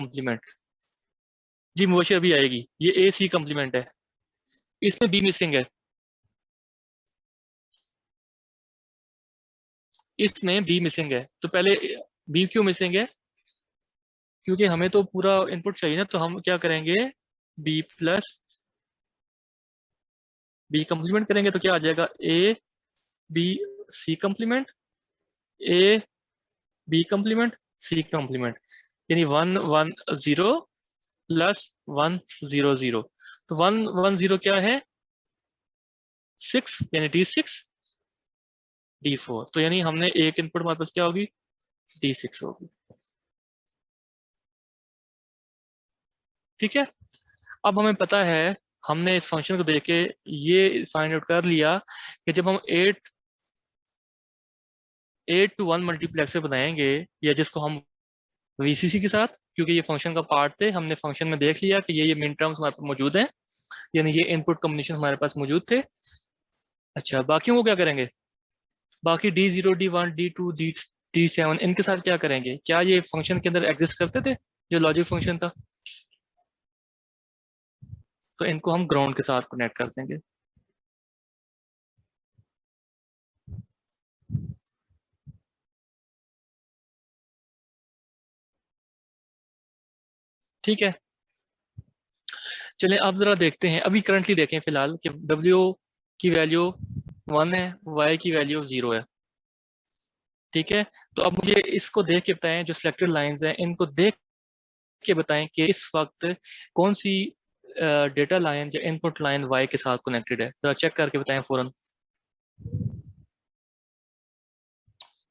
Complement. जी मुबशर भी आएगी, ये ए सी कम्प्लीमेंट है, इसमें बी मिसिंग है, इसमें बी मिसिंग है। तो पहले बी क्यों मिसिंग है? क्योंकि हमें तो पूरा इनपुट चाहिए ना, तो हम क्या करेंगे, बी प्लस बी कम्प्लीमेंट करेंगे तो क्या आ जाएगा, A B C complement, A B complement, C complement, यानी 1 1 0 प्लस 1 0 0। तो 1 1 0 क्या है, 6, यानी D6 D4। तो यानी हमने एक इनपुट हमारे पास क्या होगी, D6 होगी। ठीक है, अब हमें पता है, हमने इस फंक्शन को देख के ये फाइंड आउट कर लिया कि जब हम 8 to 1 मल्टीप्लेक्सर बनाएंगे, या जिसको हम वीसीसी के साथ, क्योंकि ये फंक्शन का पार्ट थे, हमने फंक्शन में देख लिया कि ये मिन टर्म्स हमारे पास मौजूद हैं, यानी ये इनपुट कॉम्बिनेशन हमारे पास मौजूद थे। अच्छा, बाकियों को क्या करेंगे, बाकी D0 D1 D2 D7 इनके साथ क्या करेंगे, क्या ये फंक्शन के अंदर एग्जिस्ट करते थे, जो लॉजिक फंक्शन था? तो इनको हम ग्राउंड के साथ कनेक्ट कर देंगे। ठीक है, चलें अब जरा देखते हैं, अभी करंटली देखें फिलहाल कि W की वैल्यू 1 है, Y की वैल्यू 0 है। ठीक है, तो अब मुझे इसको देख के बताएं, जो सिलेक्टेड लाइंस हैं इनको देख के बताएं कि इस वक्त कौन सी डेटा लाइन या इनपुट लाइन Y के साथ कनेक्टेड है, जरा चेक करके बताएं फौरन।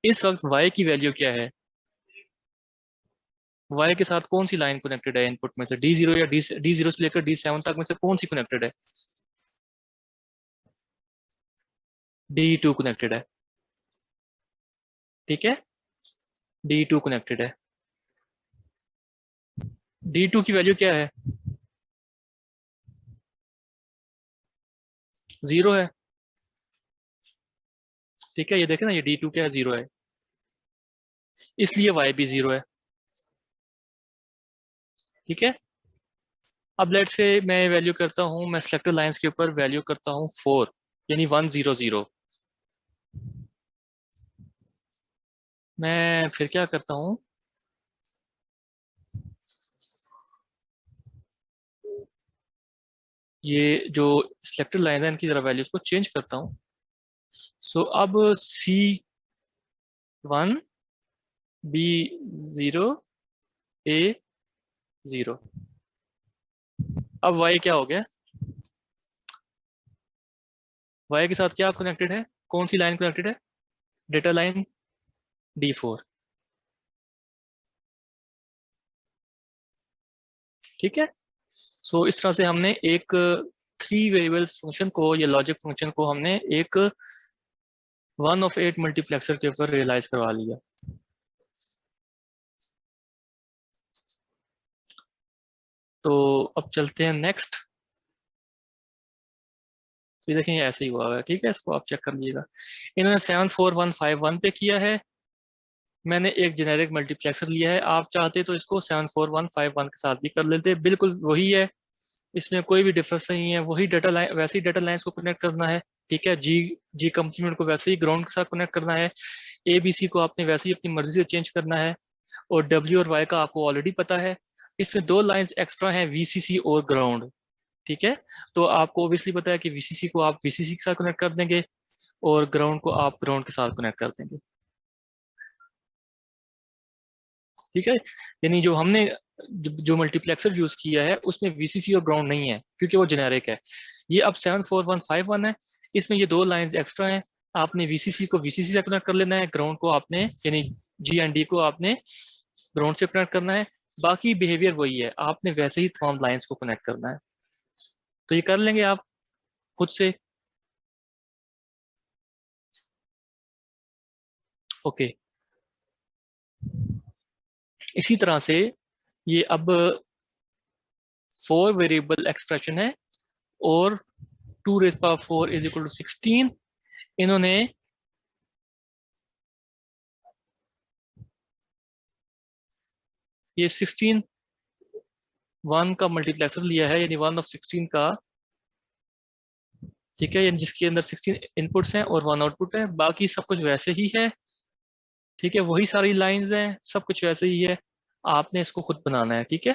इस वक्त Y की वैल्यू क्या है, Y के साथ कौन सी लाइन कनेक्टेड है इनपुट में से, D0 या D0 से लेकर D7 तक में से कौन सी कनेक्टेड है? D2 कनेक्टेड है। ठीक है, D2 कनेक्टेड है। D2 की वैल्यू क्या है, 0 है। ठीक है, ये देखें ना, ये D2 क्या है, 0 है, इसलिए Y भी 0 है। ठीक है, अब लेट से मैं वैल्यू करता हूँ, मैं सिलेक्टेड लाइंस के ऊपर वैल्यू करता हूँ 4, यानी 1 0 0। मैं फिर क्या करता हूँ, ये जो सिलेक्टेड लाइन है इनकी जरा वैल्यूज को चेंज करता हूँ। सो अब C1 B0 A0। अब Y क्या हो गया, Y के साथ क्या कनेक्टेड है, कौन सी लाइन कनेक्टेड है, डेटा लाइन D4। ठीक है, सो इस तरह से हमने एक 3 वेरिएबल फंक्शन को या लॉजिक फंक्शन को हमने एक 1 of 8 मल्टीप्लेक्सर के ऊपर रियलाइज करवा लिया। तो अब चलते हैं नेक्स्ट। तो ये देखें, ये ऐसे ही हुआ है। ठीक है, इसको आप चेक कर लीजिएगा। इन्होंने 74151 पे किया है, मैंने एक जेनेरिक मल्टीप्लेक्सर लिया है। आप चाहते तो इसको 74151 के साथ भी कर लेते, बिल्कुल वही है, इसमें कोई भी डिफरेंस नहीं है, वही डेटा लाइन, वैसे ही डेटा लाइंस को कनेक्ट करना है। ठीक है, जी जी कंप्लीमेंट को वैसे ही ग्राउंड के साथ कनेक्ट करना है, ए बी सी को आपने वैसे ही अपनी मर्जी से चेंज करना है, और डब्ल्यू और वाई का आपको ऑलरेडी पता है। इसमें 2 लाइंस एक्स्ट्रा हैं, वीसीसी और ग्राउंड। ठीक है, तो आपको ओबियसली पता है कि वीसीसी को आप वीसीसी के साथ कनेक्ट कर देंगे, और ग्राउंड को आप ग्राउंड के साथ कनेक्ट कर देंगे। ठीक है, यानी जो हमने जो मल्टीप्लेक्सर यूज किया है उसमें वीसीसी और ग्राउंड नहीं है, क्योंकि वो जेनेरिक है। ये अब 74151 है, इसमें ये 2 लाइंस एक्स्ट्रा हैं। आपने वीसीसी को वीसीसी से कनेक्ट कर लेना है, ग्राउंड को आपने यानी जी एंड डी को आपने ग्राउंड से कनेक्ट करना है। बाकी बिहेवियर वही है, आपने वैसे ही तमाम लाइंस को कनेक्ट करना है। तो ये कर लेंगे आप खुद से। ओके, इसी तरह से ये अब 4 वेरिएबल एक्सप्रेशन है, और 2⁴ = 16। इन्होंने ये 16 1 का मल्टीप्लेक्सर लिया है, यानी 1/16 का, ठीक है, यानी जिसके अंदर 16 इनपुट्स हैं और 1 आउटपुट है, बाकी सब कुछ वैसे ही है, ठीक है, वही सारी लाइंस हैं, सब कुछ वैसे ही है, आपने इसको खुद बनाना है, ठीक है।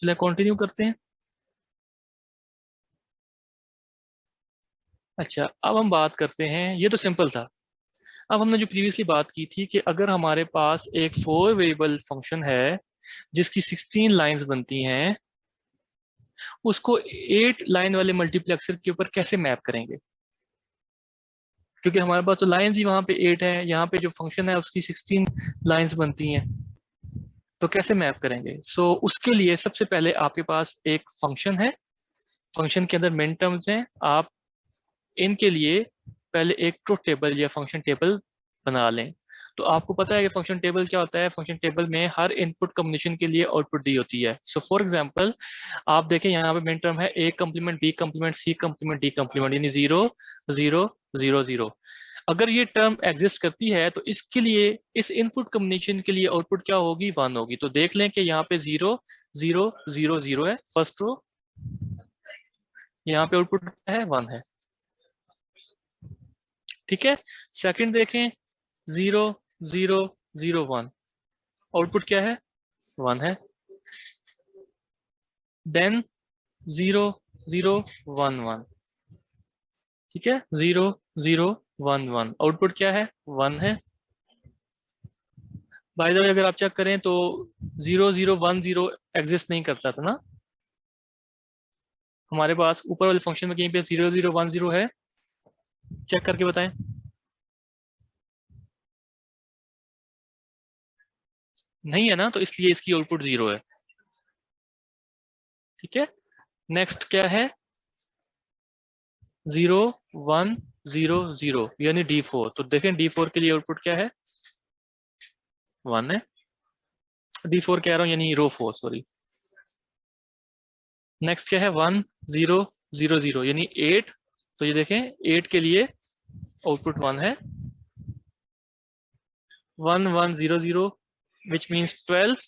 चलिए कंटिन्यू करते हैं। अच्छा, अब हम बात करते हैं, ये तो सिंपल था। अब हमने जो प्रीवियसली बात की थी कि अगर हमारे पास एक 4 वेरिएबल फंक्शन है जिसकी 16 लाइंस बनती हैं, उसको 8 लाइन वाले मल्टीप्लेक्सर के ऊपर कैसे मैप करेंगे, क्योंकि हमारे पास तो लाइंस ही वहां पे 8 है, यहाँ पे जो फंक्शन है उसकी 16 लाइंस बनती हैं, तो कैसे मैप करेंगे। उसके लिए सबसे पहले आपके पास एक फंक्शन है, फंक्शन के अंदर मिन टर्म्स हैं, आप इनके लिए पहले एक ट्रुथ टेबल या फंक्शन टेबल बना लें। तो आपको पता है कि फंक्शन टेबल क्या होता है, फंक्शन टेबल में हर इनपुट कॉम्बिनेशन के लिए आउटपुट दी होती है। सो फॉर एग्जांपल आप देखें यहाँ पे मिन टर्म है A complement B complement C complement D complement, यानी 0 0 0 0। अगर ये टर्म एग्जिस्ट करती है तो इसके लिए, इस इनपुट कॉम्बिनेशन के लिए आउटपुट क्या होगी, 1 होगी। तो देख लें कि यहाँ पे 0 0 0 0 है फर्स्ट रो, यहाँ पे आउटपुट है 1 है, ठीक है। सेकंड देखें, 0 0 0 1, आउटपुट क्या है, 1 है। देन 0 0 1 1, ठीक है, 0 0 1 1, आउटपुट क्या है, 1 है। बाय द वे अगर आप चेक करें तो 0 0 1 0 एग्जिस्ट नहीं करता था ना, हमारे पास ऊपर वाले फंक्शन में कहीं पे 0 0 1 0 है, चेक करके बताएं। नहीं है ना, तो इसलिए इसकी आउटपुट 0 है, ठीक है। नेक्स्ट क्या है, 0 1 0 0, यानी D4। तो देखें D4 के लिए आउटपुट क्या है, 1 है। D4 कह रहा हूँ यानी रो 4, सॉरी। नेक्स्ट क्या है, 1 0 0 0, यानी 8। तो ये देखें 8 के लिए आउटपुट 1 है। 1 1 0 0, विच मीन्स 12।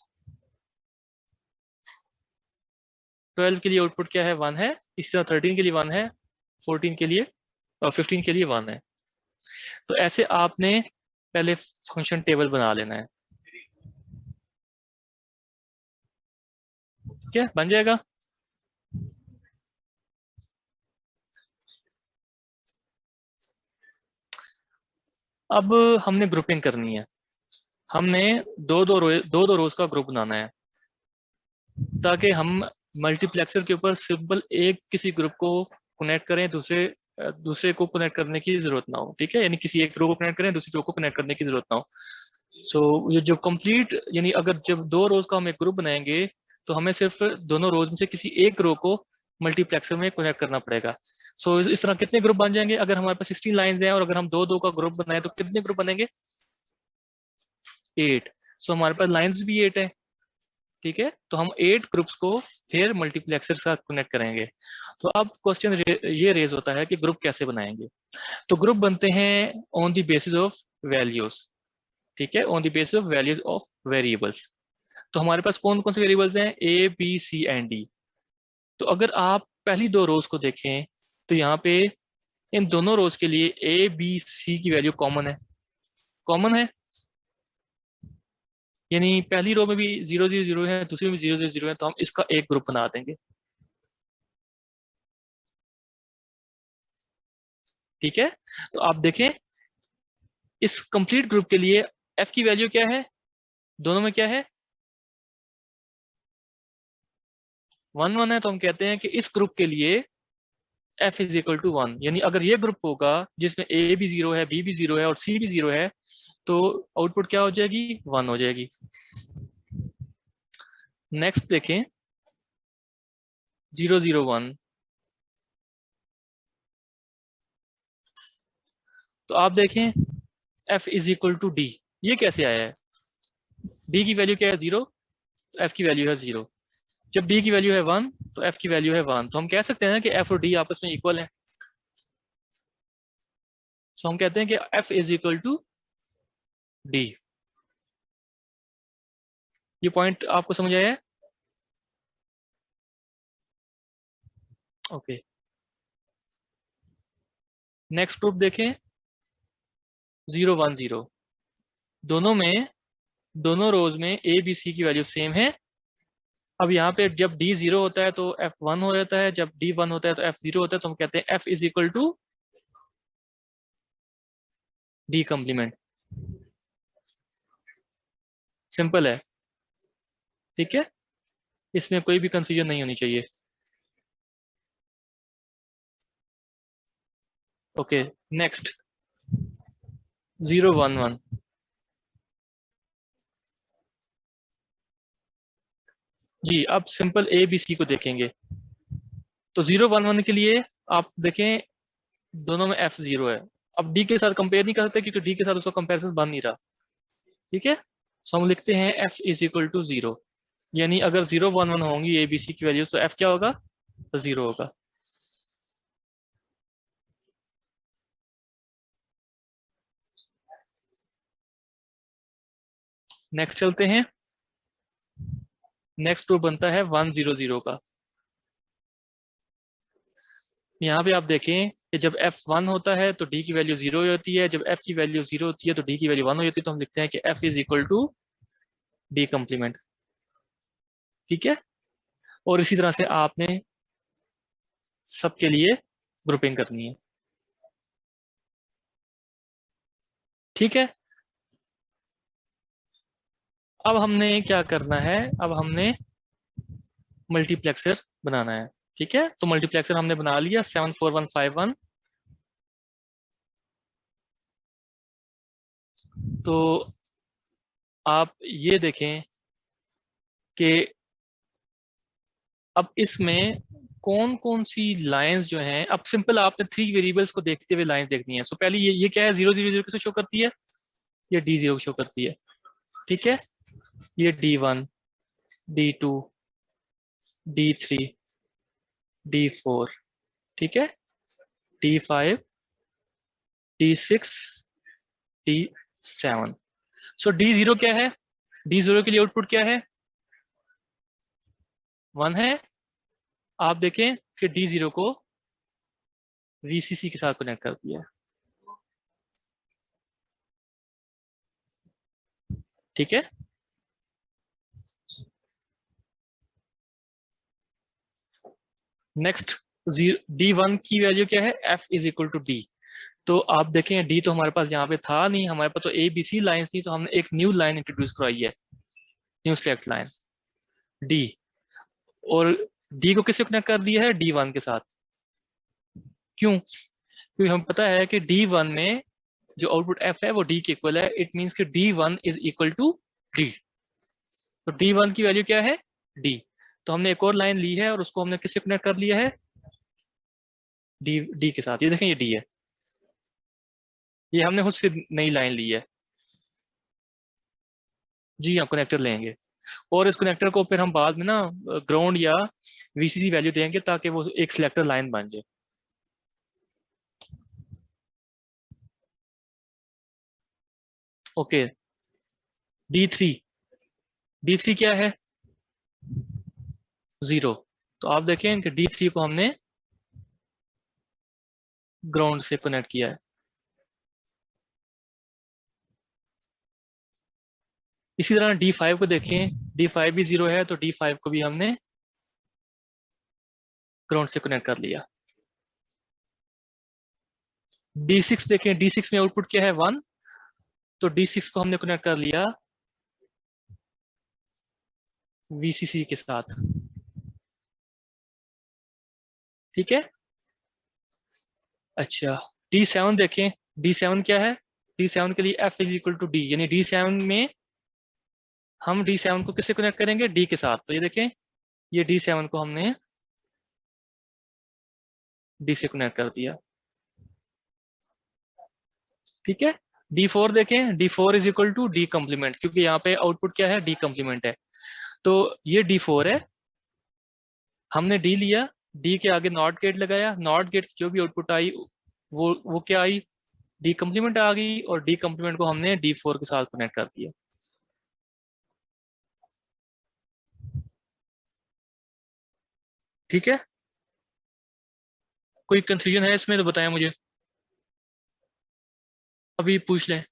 12 के लिए आउटपुट क्या है, 1 है। इसी तरह 13 के लिए 1 है, 14 के लिए और 15 के लिए 1 है। तो ऐसे आपने पहले फंक्शन टेबल बना लेना है, ठीक है, बन जाएगा। अब हमने ग्रुपिंग करनी है, हमने दो दो रोज का ग्रुप बनाना है, ताकि हम मल्टीप्लेक्सर के ऊपर सिंपल एक किसी ग्रुप को कनेक्ट करें, दूसरे को कनेक्ट करने की जरूरत ना हो, ठीक है, यानी किसी एक रो को कनेक्ट करें, दूसरी रो को कनेक्ट करने की जरूरत ना हो। ये जो कंप्लीट, यानी अगर जब दो रोज का हम एक ग्रुप बनाएंगे तो हमें सिर्फ दोनों रोज में से किसी एक रो को मल्टीप्लेक्सर में कनेक्ट करना पड़ेगा। इस तरह कितने ग्रुप बन जाएंगे, अगर हमारे पास 16 लाइंस हैं और अगर हम दो दो का ग्रुप बनाए तो कितने ग्रुप बनेंगे, 8। हमारे पास लाइंस भी 8 है, ठीक है। तो हम 8 ग्रुप्स को फिर मल्टीप्लेक्सर के साथ कनेक्ट करेंगे। तो अब क्वेश्चन ये रेज होता है कि ग्रुप कैसे बनाएंगे। तो ग्रुप बनते हैं on the basis of values, ठीक है, on the basis of values of variables. तो हमारे पास कौन कौन से वेरिएबल्स हैं, A B C and D. तो अगर आप पहली दो रोज को देखें तो यहाँ पे इन दोनों रोज के लिए ए बी सी की वैल्यू कॉमन है, कॉमन है, यानी पहली रो में भी 0 0 0 है, दूसरी में भी 0 0 0 है, तो हम इसका एक ग्रुप बना देंगे, ठीक है। तो आप देखें इस कंप्लीट ग्रुप के लिए एफ की वैल्यू क्या है, दोनों में क्या है, 1 1 है। तो हम कहते हैं कि इस ग्रुप के लिए एफ इज इक्वल टू 1, यानी अगर ये ग्रुप होगा जिसमें ए भी 0 है, बी भी 0 है और सी भी 0 है, तो आउटपुट क्या हो जाएगी, 1 हो जाएगी। नेक्स्ट देखें 0 0 1, तो आप देखें F is equal to D, ये कैसे आया है, डी की वैल्यू क्या है, 0, तो एफ की वैल्यू है 0। जब डी की वैल्यू है 1 तो एफ की वैल्यू है 1, तो हम कह सकते हैं कि एफ और डी आपस में इक्वल है। हम कहते हैं कि F is equal to D. ये पॉइंट आपको समझ आया है? ओके, नेक्स्ट ग्रुप देखें, 0 1 0। दोनों में, दोनों रोज में ए बी सी की वैल्यू सेम है। अब यहाँ पे जब डी 0 होता है तो एफ 1 हो जाता है, जब डी 1 होता है तो एफ 0 होता है, तो हम कहते हैं F is equal to D complement. Simple है, ठीक है, इसमें कोई भी कंफ्यूजन नहीं होनी चाहिए। Okay, next 0 1 1। जी, अब सिंपल ए बी सी को देखेंगे। तो 0 1 1 के लिए आप देखें, दोनों में एफ 0 है। अब डी के साथ कंपेयर नहीं कर सकते क्योंकि डी के साथ उसका कंपेरिजन बन नहीं रहा, ठीक है। सो हम लिखते हैं एफ इज इक्वल टू 0, यानी अगर 0 1 1 होंगी ए बी सी की वैल्यूज तो एफ क्या होगा? तो 0 होगा। नेक्स्ट चलते हैं, नेक्स्ट ग्रुप बनता है 1 0 0 का। यहाँ पे आप देखें कि जब f 1 होता है तो d की वैल्यू 0 हो जाती है, जब f की वैल्यू 0 होती है तो d की वैल्यू 1 हो जाती है, तो हम लिखते हैं कि f is equal to D complement, ठीक है। और इसी तरह से आपने सबके लिए ग्रुपिंग करनी है, ठीक है। अब हमने क्या करना है, अब हमने मल्टीप्लेक्सर बनाना है, ठीक है। तो मल्टीप्लेक्सर हमने बना लिया 74151। तो आप ये देखें कि अब इसमें कौन कौन सी लाइंस जो हैं, अब सिंपल आपने 3 वेरिएबल्स को देखते हुए लाइंस देखनी है। सो पहले ये क्या है, 0 0 0 किसे शो करती है? ये D0 शो करती है, ठीक है। ये D1, D2, D3, D4, ठीक है, D5, D6, D7। सो D0 क्या है? D0 के लिए आउटपुट क्या है? 1 है। आप देखें कि D0 को VCC के साथ कनेक्ट कर दिया है, ठीक है। नेक्स्ट, D1 की वैल्यू क्या है? F is equal to D. तो आप देखें डी तो हमारे पास यहाँ पे था नहीं, हमारे पास तो ए बी सी लाइन थी, तो हमने एक न्यू लाइन इंट्रोड्यूस कराई है, न्यू सिलेक्ट लाइन डी। और डी को किससे कनेक्ट कर दिया है? D1 के साथ। क्यों? क्योंकि हमें पता है कि D1 में जो आउटपुट एफ है वो डी के इक्वल है। इट मीन्स कि D1 is equal to D. तो D1 की वैल्यू क्या है? डी। तो हमने एक और लाइन ली है और उसको हमने किससे कनेक्ट कर लिया है? डी के साथ। ये देखें, ये डी है, ये हमने खुद से नई लाइन ली है। जी हाँ, कनेक्टर लेंगे और इस कनेक्टर को फिर हम बाद में ना ग्राउंड या वीसीसी वैल्यू देंगे ताकि वो एक सिलेक्टर लाइन बन जाए। ओके, D3, D3 क्या है? 0। तो आप देखें कि D3 को हमने ग्राउंड से कनेक्ट किया है। इसी तरह D5 को देखें, D5 भी 0 है, तो D5 को भी हमने ग्राउंड से कनेक्ट कर लिया। D6 देखें, D6 में आउटपुट क्या है? 1। तो D6 को हमने कनेक्ट कर लिया VCC के साथ, ठीक है। अच्छा, D7 देखें, D7 क्या है? D7 के लिए F is equal to D, यानी D7 में हम D7 को किससे कनेक्ट करेंगे? D के साथ। तो ये देखें, ये D7 को हमने D से कनेक्ट कर दिया, ठीक है। D4 देखें, D4 is equal to D complement, क्योंकि यहाँ पे आउटपुट क्या है? डी कम्प्लीमेंट है। तो ये D4 है, हमने D लिया, D के आगे नॉट गेट लगाया, नॉट गेट जो भी आउटपुट आई वो क्या आई? डी कम्प्लीमेंट आ गई और डी कम्प्लीमेंट को हमने D4 के साथ कनेक्ट कर दिया। ठीक है, कोई कंफ्यूजन है इसमें तो बताएं मुझे, अभी पूछ लें।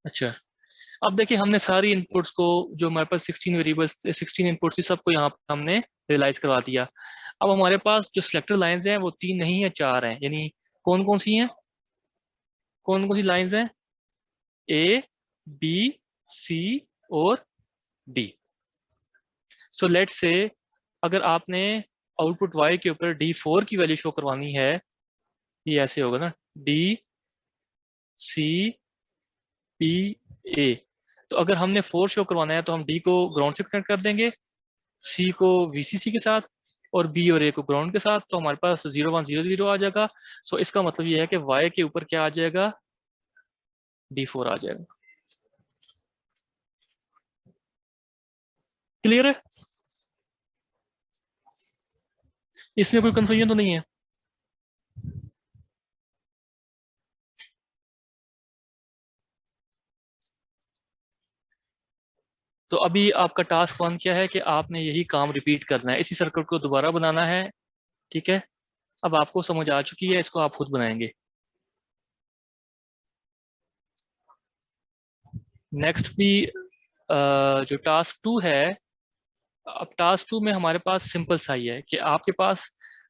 अच्छा, अब देखिए हमने सारी इनपुट्स को, जो हमारे पास 16 वेरिएबल्स 16 इनपुट्स थी, सबको यहाँ पे हमने रियलाइज करवा दिया। अब हमारे पास जो सिलेक्टर लाइंस हैं वो 3 नहीं है, 4 हैं। यानी कौन कौन सी हैं, कौन कौन सी लाइंस हैं? ए, बी, सी और डी। सो लेट्स से अगर आपने आउटपुट वाई के ऊपर D4 की वैल्यू शो करवानी है, ये ऐसे होगा ना, डी, सी, पी, ए। तो अगर हमने 4 शो करवाना है तो हम डी को ग्राउंड से कनेक्ट कर देंगे, सी को वीसीसी के साथ, और बी और ए को ग्राउंड के साथ। तो हमारे पास 0 1 0 0 आ जाएगा। सो इसका मतलब ये है कि वाई के ऊपर क्या आ जाएगा, D4 आ जाएगा। क्लियर है, इसमें कोई कंफ्यूजन तो नहीं है? तो अभी आपका टास्क 1 क्या है कि आपने यही काम रिपीट करना है, इसी सर्कल को दोबारा बनाना है। ठीक है, अब आपको समझ आ चुकी है, इसको आप खुद बनाएंगे। नेक्स्ट भी जो टास्क 2 है, अब टास्क 2 में हमारे पास सिंपल सा ही है कि आपके पास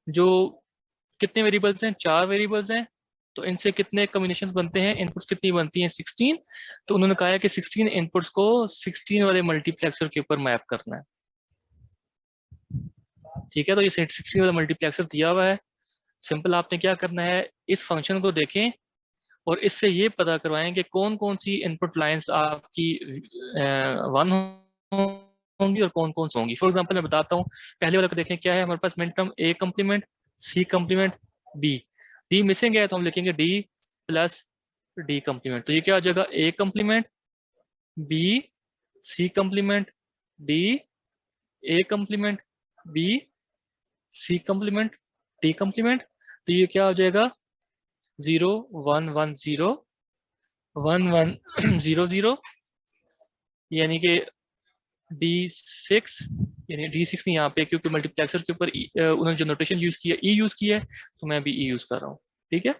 जो कितने वेरिएबल्स हैं, 4 वेरिएबल्स हैं। तो इनसे कितने कॉम्बिनेशन बनते हैं, इनपुट्स कितनी बनती हैं, 16। तो उन्होंने कहा है कि 16 इनपुट्स को 16 वाले मल्टीप्लेक्सर के ऊपर मैप करना है। ठीक है, तो ये 16 वाला मल्टीप्लेक्सर दिया हुआ है। सिंपल आपने क्या करना है, इस फंक्शन को देखें और इससे ये पता करवाएं कि कौन कौन सी इनपुट लाइंस आपकी 1 होंगी और कौन कौन सी होंगी। फॉर एग्जांपल मैं बताता हूँ, पहले वाला को देखें क्या है हमारे पास, minterm A complement, C complement, B. D missing है तो हम लिखेंगे डी प्लस डी कम्प्लीमेंट। तो ये क्या हो जाएगा, A complement, B, C complement, D, A complement, B, C complement, D complement. तो ये क्या हो जाएगा, 0 1 1 0 1 1 0 0, यानी कि D6, यानी D6 नहीं यहाँ पे, क्योंकि मल्टीप्लेक्सर के ऊपर उन्होंने जो नोटेशन यूज किया, ई यूज किया है, तो मैं भी ई यूज कर रहा हूँ। ठीक है,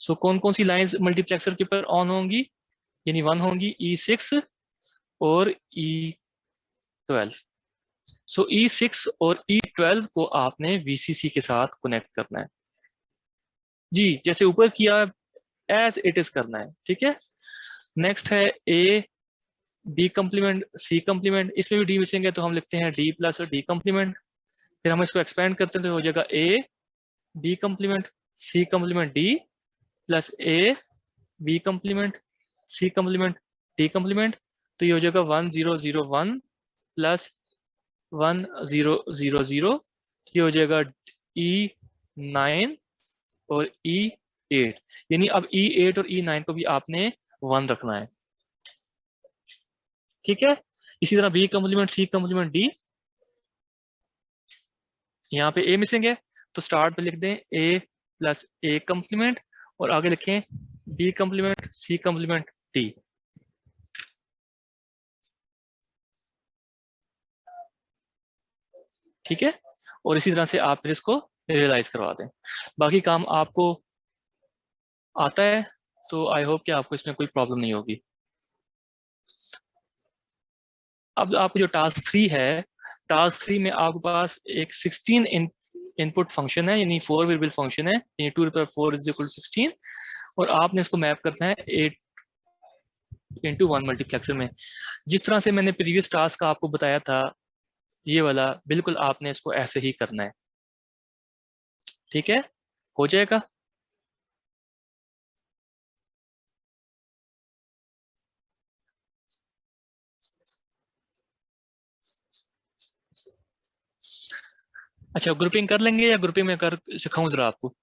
सो कौन कौन सी लाइंस मल्टीप्लेक्सर के ऊपर ऑन होंगी, यानी 1 होंगी E6 और E12। सो E6 और E12 को आपने VCC के साथ कनेक्ट करना है। जी, जैसे ऊपर किया एज इट इज करना है। ठीक है, नेक्स्ट है A B complement C complement, इसमें भी डी मिसिंग है तो हम लिखते हैं डी प्लस डी कम्प्लीमेंट। फिर हम इसको एक्सपेंड करते हैं तो हो जाएगा A B complement C complement D plus A B complement C complement D complement. तो ये हो जाएगा 1 0 0 1 प्लस 1 0 0 0। ये हो जाएगा E9 और E8। यानी अब E8 और E9 को भी आपने 1 रखना है। ठीक है, इसी तरह B complement C complement D, यहाँ पे ए मिसिंग है तो स्टार्ट पे लिख दें ए प्लस ए कम्प्लीमेंट और आगे लिखें B complement C complement D. ठीक है, और इसी तरह से आप फिर इसको रियलाइज करवा दें। बाकी काम आपको आता है, तो आई होप कि आपको इसमें कोई प्रॉब्लम नहीं होगी। अब आपको जो टास्क 3 है, टास्क 3 में आपके पास एक 16 इनपुट फंक्शन है, यानी 4 वेरिएबल फंक्शन है, यानी 2 to the 4 is equal to 16। और आपने इसको मैप करना है 8 into 1 मल्टीप्लेक्सर में। जिस तरह से मैंने प्रीवियस टास्क आपको बताया था, ये वाला बिल्कुल आपने इसको ऐसे ही करना है। ठीक है, हो जाएगा। अच्छा, ग्रुपिंग कर लेंगे या ग्रुपिंग में कर सिखाऊं जरा आपको?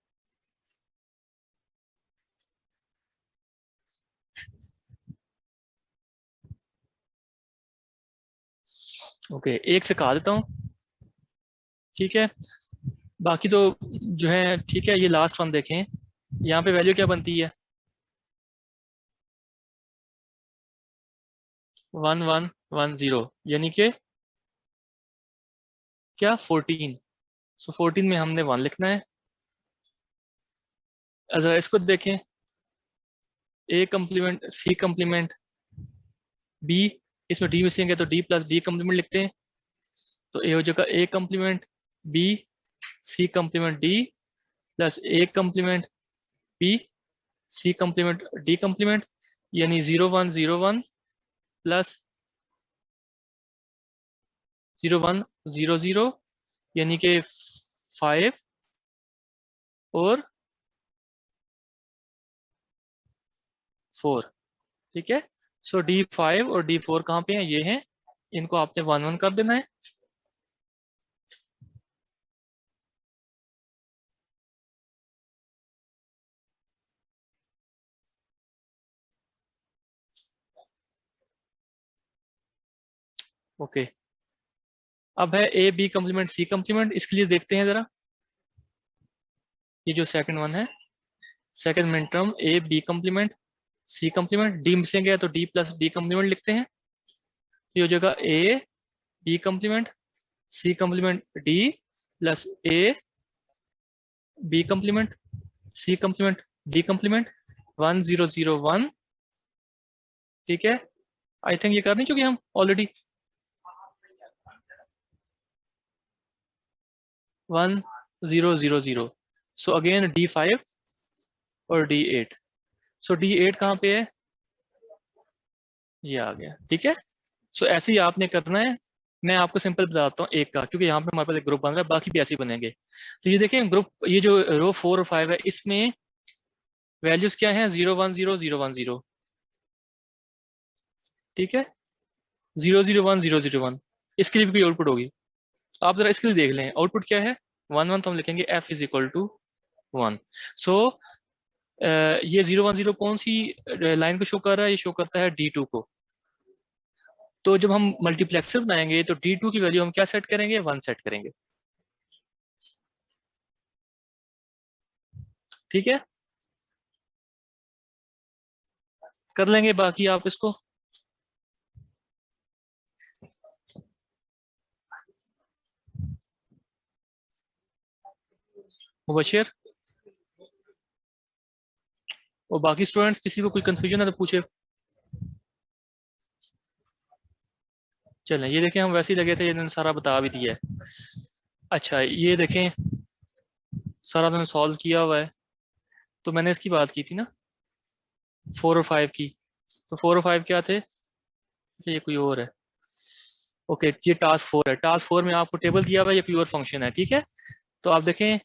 ओके, एक सिखा देता हूँ। ठीक है, बाकी तो जो है ठीक है। ये लास्ट वन देखें, यहाँ पे वैल्यू क्या बनती है? 1110, यानी कि क्या 14। सो 14 में हमने 1 लिखना है। अगर इसको देखें, A complement C complement B, इसमें डी मिसिंग है तो डी प्लस डी कम्प्लीमेंट लिखते हैं। तो ए हो जाएगा A complement B C complement D plus A complement B C complement D complement, यानी 0101 प्लस 0100, यानी कि 5 और 4। ठीक है। सो D5 और D4 कहाँ पे हैं? ये हैं। इनको आपने 1 1 कर देना है। ओके। अब है A B complement C complement. इसके लिए देखते हैं जरा, ये जो सेकंड वन है, second minterm A B complement C complement, D missing है तो डी प्लस डी कम्प्लीमेंट लिखते हैं। ये हो जाएगा A B complement C complement D plus A B complement C complement D complement 1001। ठीक है। आई थिंक ये कर नहीं चुके हम ऑलरेडी। 1000। सो अगेन D5 और D8। सो D8 कहाँ पे है? ये आ गया। ठीक है। सो ऐसे ही आपने करना है। मैं आपको सिंपल बताता हूँ एक का, क्योंकि यहाँ पे हमारे पास एक ग्रुप बन रहा है, बाकी भी ऐसे ही बनेंगे। तो ये देखें ग्रुप, ये जो रो 4 और 5 है, इसमें वैल्यूज क्या है? 010001। ठीक है। 001001। इसके लिए भी कोई आउटपुट होगी। आप जरा इसके लिए देख लें आउटपुट क्या है। 1 1 तो हम लिखेंगे F इज इक्वल टू 1। सो ये 010 कौन सी लाइन को शो कर रहा है? ये शो करता है D2 को। तो जब हम मल्टीप्लेक्सर बनाएंगे तो D2 की वैल्यू हम क्या सेट करेंगे? 1 सेट करेंगे। ठीक है। कर लेंगे बाकी आप इसको। मुबशिर और बाकी स्टूडेंट्स, किसी को कोई कंफ्यूजन है तो पूछे। चलें, ये देखें हम वैसे ही लगे थे, इन्होंने सारा बता भी दिया है। अच्छा ये देखें, सारा उन्होंने सॉल्व किया हुआ है। तो मैंने इसकी बात की थी ना, 4 और 5 की। तो 4 और 5 क्या थे? अच्छा ये कोई और है। ओके, ये टास्क 4 है। टास्क 4 में आपको टेबल दिया हुआ है, ये कोई और फंक्शन है। ठीक है। तो आप देखें,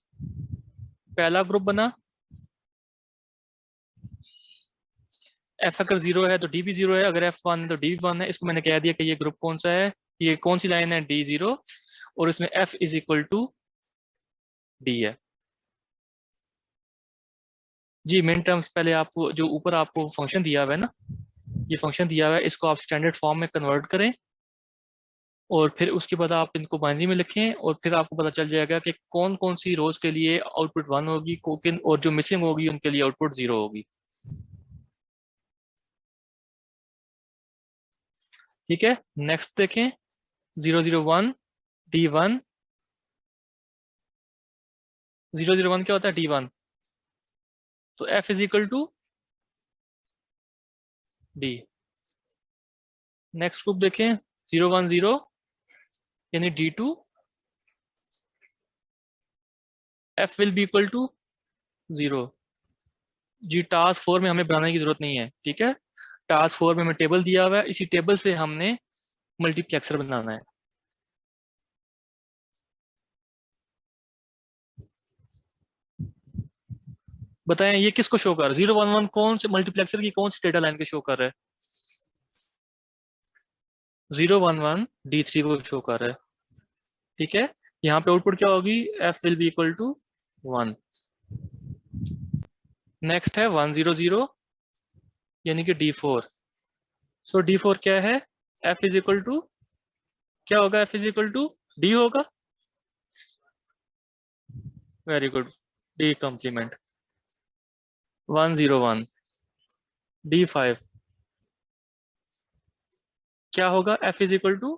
पहला ग्रुप बना, एफ अगर 0 है तो डी भी 0 है, अगर F1 है तो डी भी 1 है। इसको मैंने कह दिया कि ये ग्रुप कौन सा है, ये कौन सी लाइन है? D0। और इसमें F is equal to D है। जी मिन टर्म्स, पहले आपको जो ऊपर आपको फंक्शन दिया हुआ है ना, ये फंक्शन दिया हुआ है, इसको आप स्टैंडर्ड फॉर्म में कन्वर्ट करें और फिर उसके बाद आप इनको बाइनरी में लिखें और फिर आपको पता चल जाएगा कि कौन कौन सी रोज के लिए आउटपुट 1 होगी, कोकिन और जो मिसिंग होगी उनके लिए आउटपुट 0 होगी। ठीक है। नेक्स्ट देखें, 001 D1। 001 क्या होता है? D1। तो F is equal to D. Next group देखें, 010 यानी D2। F will be equal to 0। जी टास्क 4 में हमें बनाने की जरूरत नहीं है। ठीक है। टास्क 4 में हमें टेबल दिया हुआ है, इसी टेबल से हमने मल्टीप्लेक्सर बनाना है। बताएं ये किसको शो कर रहा है? 011 कौन से मल्टीप्लेक्सर की कौन सी डेटा लाइन को शो कर रहा है? 011 D3 को शो कर रहा है। ठीक है। यहाँ पे आउटपुट क्या होगी? F will be equal to 1। Next है 100 यानी कि D4। सो D4 क्या है? F इज इक्वल टू क्या होगा? F is equal to D होगा। Very good, D complement 101, D5 क्या होगा, F is equal to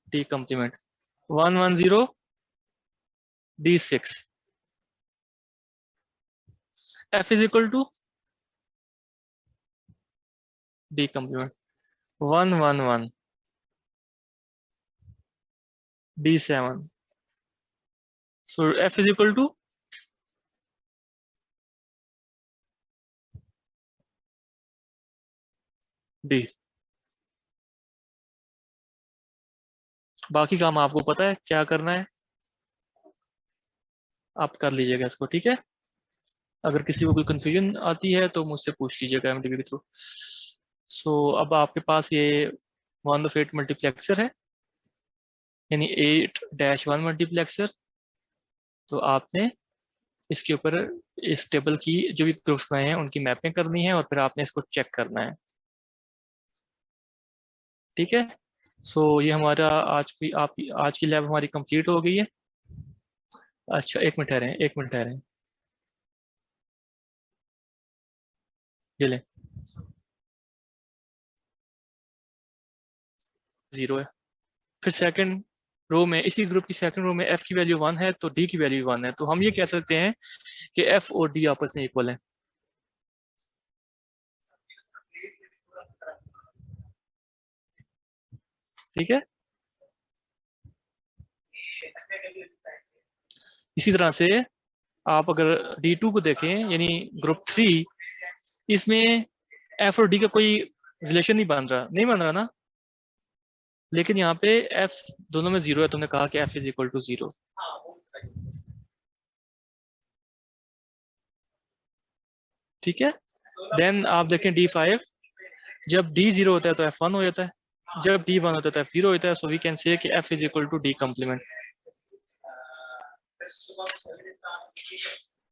D complement 110, D6 F is equal to D complement 111, D7 so F is equal to D। बाकी काम आपको पता है क्या करना है, आप कर लीजिएगा इसको, ठीक है। अगर किसी को कोई कंफ्यूजन आती है तो मुझसे पूछ लीजिएगा एमडीबी के थ्रू। सो अब आपके पास ये 1/8 मल्टीप्लेक्सर है, यानी 8-1 मल्टीप्लेक्सर। तो आपने इसके ऊपर इस टेबल की जो भी ग्रुप्स बनाए हैं उनकी मैपिंग करनी है और फिर आपने इसको चेक करना है, ठीक है। सो ये हमारा आज की लैब हमारी कंप्लीट हो गई है। अच्छा एक मिनट ठहरें, एक मिनट ठहरें, ये लें, 0 है। फिर सेकंड रो में, इसी ग्रुप की सेकंड रो में एफ की वैल्यू 1 है तो डी की वैल्यू 1 है, तो हम ये कह सकते हैं कि एफ और डी आपस में इक्वल है, ठीक है। इसी तरह से आप अगर D2 को देखें, यानी ग्रुप 3, इसमें एफ और डी का कोई रिलेशन नहीं बन रहा, नहीं बन रहा ना, लेकिन यहाँ पे एफ दोनों में 0 है, तुमने कहा कि एफ इज इक्वल टू 0, ठीक है। देन आप देखें D5, जब D 0 होता है तो F 1 हो जाता है, जब D 1 होता है तो F 0 होता है, सो वी कैन से कि F is equal to D complement.